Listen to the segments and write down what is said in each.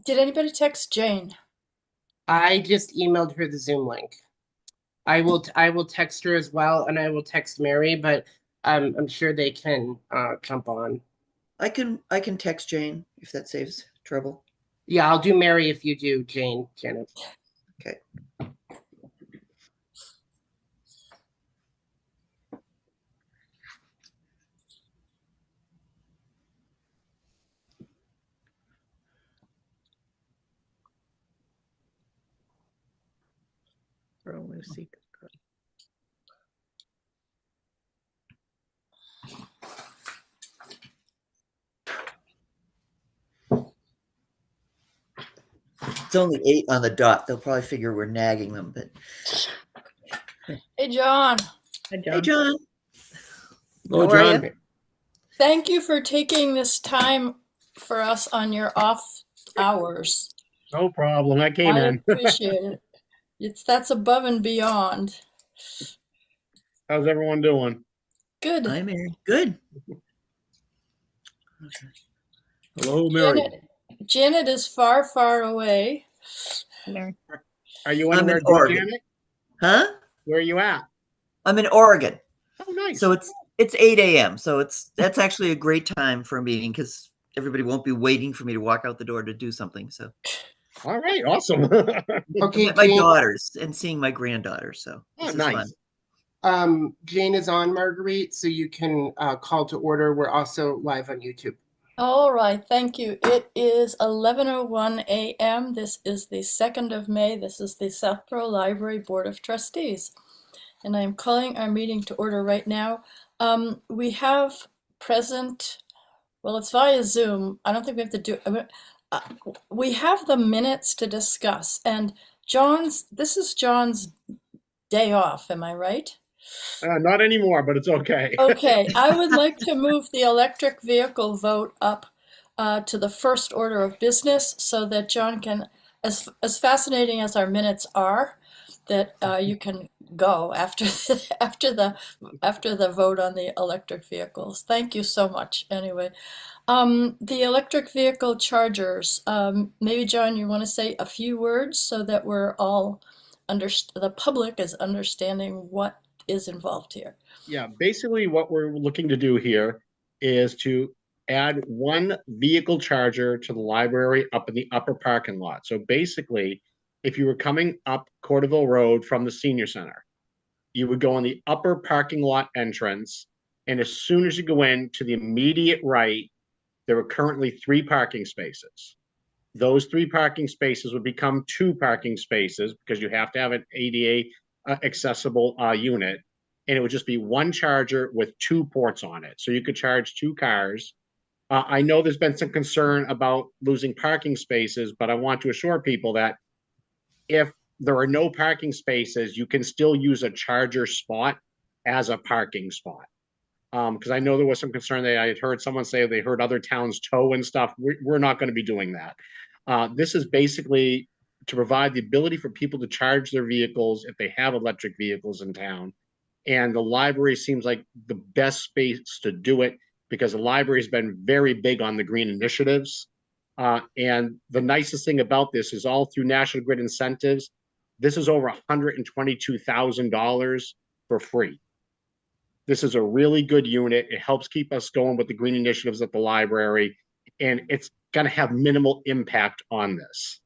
Did anybody text Jane? I just emailed her the Zoom link. I will text her as well, and I will text Mary, but I'm sure they can jump on. I can text Jane if that saves trouble. Yeah, I'll do Mary if you do Jane, Janet. Okay. It's only 8 on the dot. They'll probably figure we're nagging them, but Hey, John. Hi, hey, John. John. Oh, How are John. you? Thank you for taking this time for us on your off hours. No problem. I came I in. appreciate it. That's above and beyond. How's everyone doing? Good. Hi, Mary. Good. Hello, Mary. Janet is far, far away. Mary. Are you I'm anywhere in good, Oregon. Janet? Huh? Where are you at? I'm in Oregon. Oh, nice. So it's 8 a.m. So that's actually a great time for a meeting because everybody won't be waiting for me to walk out the door to do something. So All right, awesome. Okay, met my Jane. daughters and seeing my granddaughter. So Oh, this is nice. fun. Jane is on, Marguerite, so you can call to order. We're also live on YouTube. All right, thank you. It is 11:01 a.m. This is the 2nd of May. This is the Southborough Library Board of Trustees. And I am calling our meeting to order right now. We have present, well, it's via Zoom. I don't think we have to do, uh, we have the minutes to discuss. And this is John's day off, am I right? Not anymore, but it's okay. Okay, I would like to move the electric vehicle vote up to the first order of business so that John can, as fascinating as our minutes are, that you can go after the vote on the electric vehicles. Thank you so much. Anyway, the electric vehicle chargers. Maybe John, you want to say a few words so that we're all the public is understanding what is involved here. Yeah, basically what we're looking to do here is to add one vehicle charger to the library up in the upper parking lot. So basically, if you were coming up Corderville Road from the senior center, you would go on the upper parking lot entrance, and as soon as you go in to the immediate right, there are currently 3 parking spaces. Those 3 parking spaces would become 2 parking spaces because you have to have an ADA accessible unit, and it would just be one charger with 2 ports on it. So you could charge 2 cars. I know there's been some concern about losing parking spaces, but I want to assure people that if there are no parking spaces, you can still use a charger spot as a parking spot. Because I know there was some concern that I had heard someone say they heard other towns tow and stuff. We're not going to be doing that. This is basically to provide the ability for people to charge their vehicles if they have electric vehicles in town. And the library seems like the best space to do it because the library has been very big on the green initiatives. And the nicest thing about this is all through National Grid incentives, this is over $122,000 for free. This is a really good unit. It helps keep us going with the green initiatives at the library, and it's going to have minimal impact on this.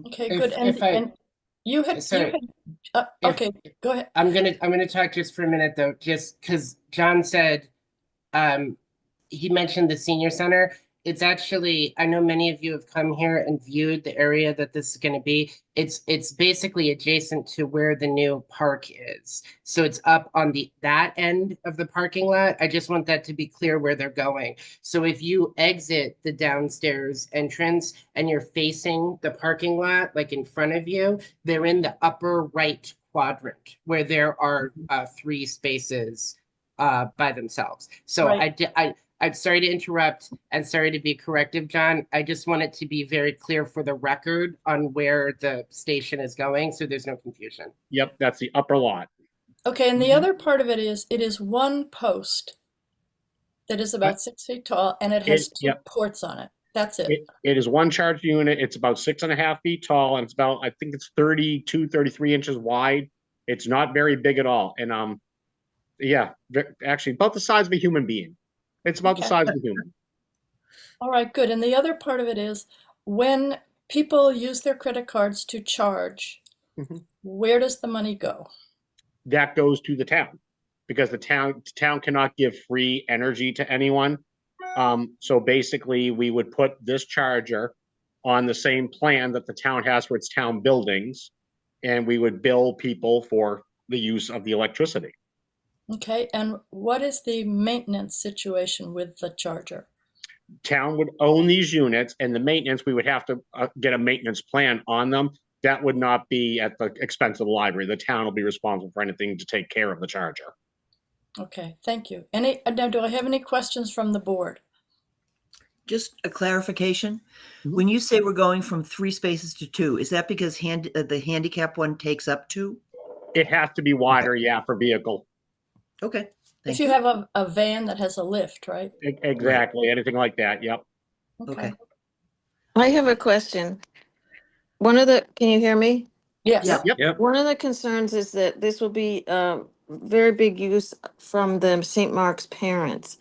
Okay, If good. if I And you had sorry, if okay, go ahead. I'm gonna talk just for a minute though, just because John said um he mentioned the senior center. It's actually, I know many of you have come here and viewed the area that this is going to be. It's basically adjacent to where the new park is. So it's up on that end of the parking lot. I just want that to be clear where they're going. So if you exit the downstairs entrance and you're facing the parking lot, like in front of you, they're in the upper right quadrant where there are 3 spaces by themselves. So Right. I'm sorry to interrupt and sorry to be corrective, John. I just want it to be very clear for the record on where the station is going, so there's no confusion. Yep, that's the upper lot. Okay, and the other part of it is one post that is about 6 feet tall and it has two Yep, ports on it. That's it. It is one charge unit. It's about 6.5 feet tall, and it's about, I think it's 32, 33 inches wide. It's not very big at all. And yeah, actually about the size of a human being. It's about the Okay. size of a human. All right, good. And the other part of it is when people use their credit cards to charge, Mhm. where does the money go? That goes to the town because the town cannot give free energy to anyone. So basically, we would put this charger on the same plan that the town has for its town buildings, and we would bill people for the use of the electricity. Okay, and what is the maintenance situation with the charger? Town would own these units, and the maintenance, we would have to get a maintenance plan on them. That would not be at the expense of the library. The town will be responsible for anything to take care of the charger. Okay, thank you. Now, do I have any questions from the board? Just a clarification. Mhm. When you say we're going from 3 spaces to 2, is that because the handicap one takes up 2? It has to be wider, yeah, for vehicle. Okay, If thank you you. have a van that has a lift, right? Exactly, anything like that, yep. Okay. I have a question. Can you hear me? Yes. Yep. Yep. One of the concerns is that this will be very big use from the St. Mark's parents.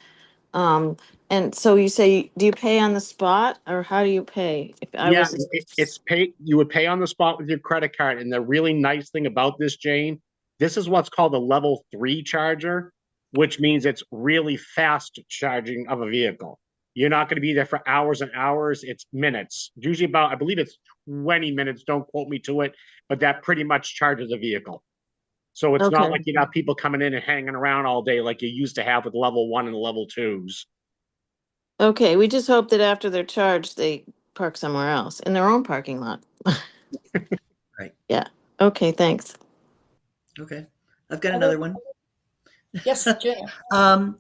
And so you say, do you pay on the spot or how do you pay? If I Yeah, was, it's pay, you would pay on the spot with your credit card. And the really nice thing about this, Jane, this is what's called a level 3 charger, which means it's really fast charging of a vehicle. You're not going to be there for hours and hours. It's minutes, usually about, I believe it's 20 minutes. Don't quote me to it, but that pretty much charges a vehicle. So it's not Okay. like you have people coming in and hanging around all day like you used to have with level 1 and level 2s. okay, we just hope that after they're charged, they park somewhere else in their own parking lot. Right. Yeah. Okay, thanks. Okay. I've got Other- another one. Yes, Janet.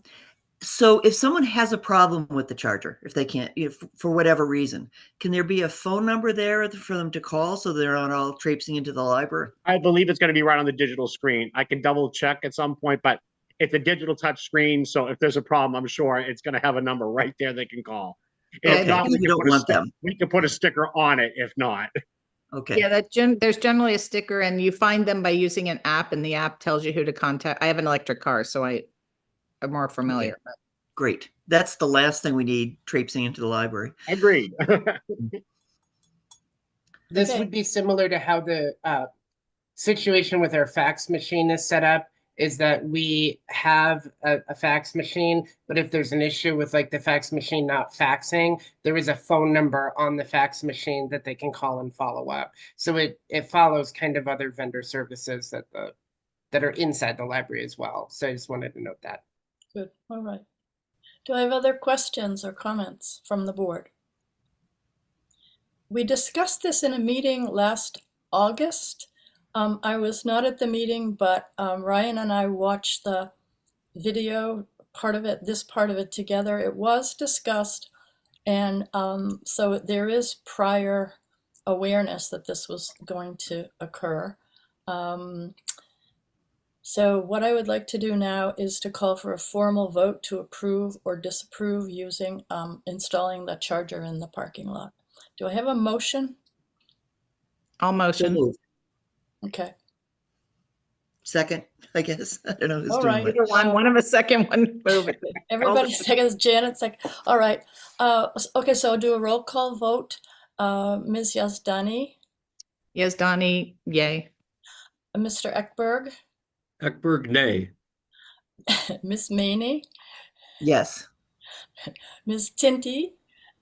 So if someone has a problem with the charger, if they can't, if for whatever reason, can there be a phone number there for them to call so they're not all traipsing into the library? I believe it's going to be right on the digital screen. I can double check at some point, but it's a digital touch screen. So if there's a problem, I'm sure it's going to have a number right there they can call. If Okay, not, because we don't want them. we can put a sticker on it if not. Okay. Yeah, there's generally a sticker and you find them by using an app and the app tells you who to contact. I have an electric car, so I'm more familiar. Okay. Great. That's the last thing we need, traipsing into the library. Agreed. This Okay. would be similar to how the situation with our fax machine is set up, is that we have a fax machine, but if there's an issue with like the fax machine not faxing, there is a phone number on the fax machine that they can call and follow up. So it follows kind of other vendor services that are inside the library as well. So I just wanted to note that. Good. All right. Do I have other questions or comments from the board? We discussed this in a meeting last August. I was not at the meeting, but Ryan and I watched the video part of it, this part of it together. It was discussed, and so there is prior awareness that this was going to occur. So what I would like to do now is to call for a formal vote to approve or disapprove using installing the charger in the parking lot. Do I have a motion? All So motion. moved. Okay. Second, I guess. I don't know who's All doing right. what. Either one of a second one. Move it. Everybody seconds, Janet's like, all right. Okay, so I'll do a roll call vote. Ms. Yazdani, Yes, Donnie, yay. Mr. Ekberg, Ekberg, nay. Ms. Maney, Yes. Ms. Tinty,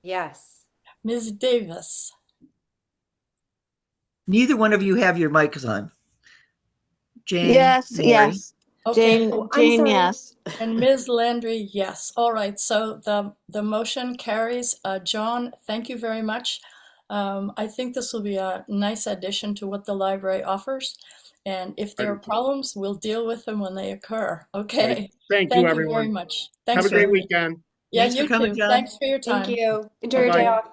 Yes. Ms. Davis. Neither one of you have your mics on. Jane? Yes, Maury? yes. Okay. Jane, Oh, I'm Jane, sorry. yes. And Ms. Landry, yes. All right, so the motion carries. John, thank you very much. I think this will be a nice addition to what the library offers. And if there are problems, we'll deal with them when they occur. Okay. Thank Thank you, you everyone. very much. Have Thanks a great for weekend. Yeah, Thanks for you coming, too. John. Thanks for your time. Thank you. Enjoy your Bye-bye. day off.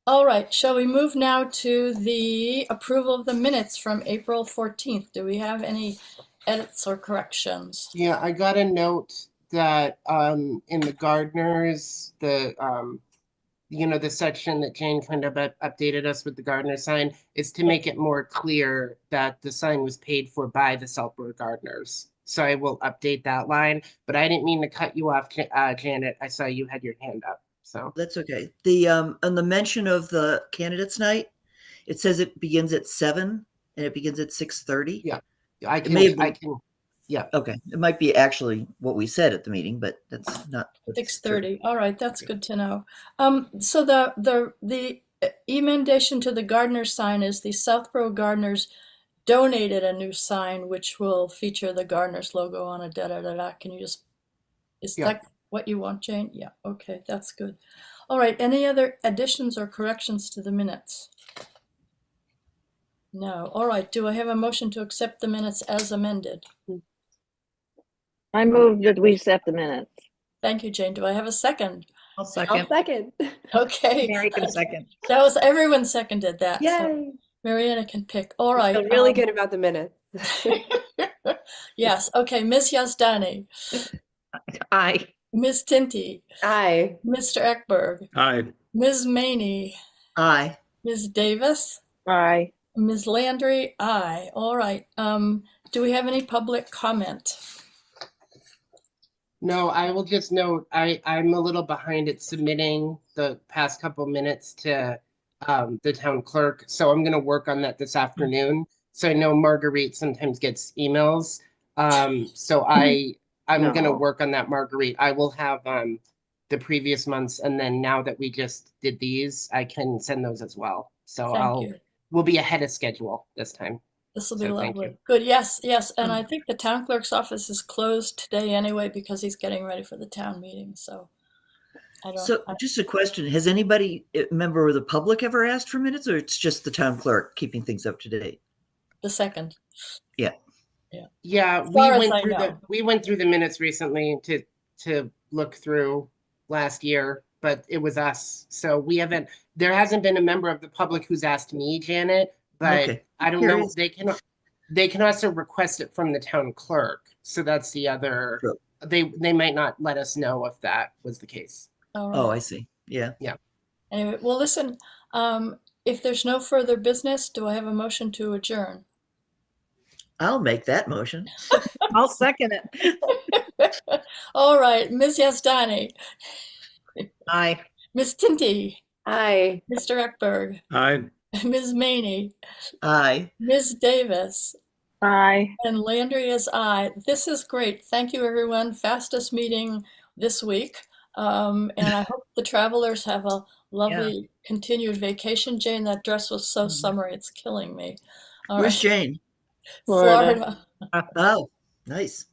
All right, shall we move now to the approval of the minutes from April 14th? Do we have any edits or corrections? Yeah, I got a note that in the Gardeners, the section that Jane kind of updated us with the gardener sign is to make it more clear that the sign was paid for by the Southborough gardeners. So I will update that line, but I didn't mean to cut you off, Janet. I saw you had your hand up, so. That's okay. The on the mention of the candidates night, it says it begins at 7 and it begins at 6:30. Yeah. It may have I been, can, yeah. okay. It might be actually what we said at the meeting, but that's not what's 6:30. All right, that's good to know. So the emendation to the gardener sign is the Southborough Gardeners donated a new sign which will feature the gardener's logo on a da-da-da-da. Can you just, is Yeah. that what you want, Jane? Yeah, okay, that's good. All right, any other additions or corrections to the minutes? No. All right, do I have a motion to accept the minutes as amended? I move that we accept the minutes. Thank you, Jane. Do I have a second? I'll I'll second. second. Okay. Mary can second. That was, everyone seconded that. So Yay. Mariana can pick. All I right. feel really good about the minutes. Yes. Okay. Ms. Yazdani, Aye. Ms. Tinty, Aye. Mr. Ekberg, Aye. Ms. Maney, Aye. Ms. Davis, Aye. Ms. Landry. Aye. All right. Do we have any public comment? No, I will just note, I'm a little behind at submitting the past couple minutes to the town clerk, so I'm gonna work on that this afternoon. So I know Marguerite sometimes gets emails. So I'm gonna No. work on that, Marguerite. I will have the previous months, and then now that we just did these, I can send those as well. So Thank you. we'll be ahead of schedule this time. This will be So thank you. lovely. Good. Yes. Yes. And I think the town clerk's office is closed today anyway because he's getting ready for the town meeting. So I don't. So just a question, has anybody, a member of the public ever asked for minutes, or it's just the town clerk keeping things up to date? The second. Yeah, As far as I we know. went through the minutes recently to look through last year, but it was us. So there hasn't been a member of the public who's asked me, Janet, but Okay. I don't know, Curious. they can also request it from the town clerk. So that's the other, True. they might not let us know if that was the case. All Oh, right. I see. Yeah. Anyway, well, listen, if there's no further business, do I have a motion to adjourn? I'll make that motion. I'll second it. All right, Ms. Yazdani, Aye. Ms. Tinty, Aye. Mr. Ekberg, Aye. Ms. Maney, Aye. Ms. Davis, Aye. and Landry is aye. This is great. Thank you, everyone. Fastest meeting this week. And I hope the travelers have a lovely continued vacation. Jane, that dress was so summery, it's killing me. All Where's right. Jane? Florida. Oh, nice.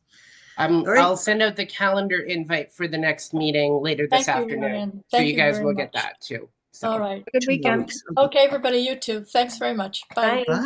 right. I'll send out the calendar invite for the next meeting later this Thank you, afternoon. Marian. So Thank you you guys very will get much. that too. So. All right. Good 2 weekend. weeks. Okay, everybody, you too. Thanks very much. Bye. Bye. Bye.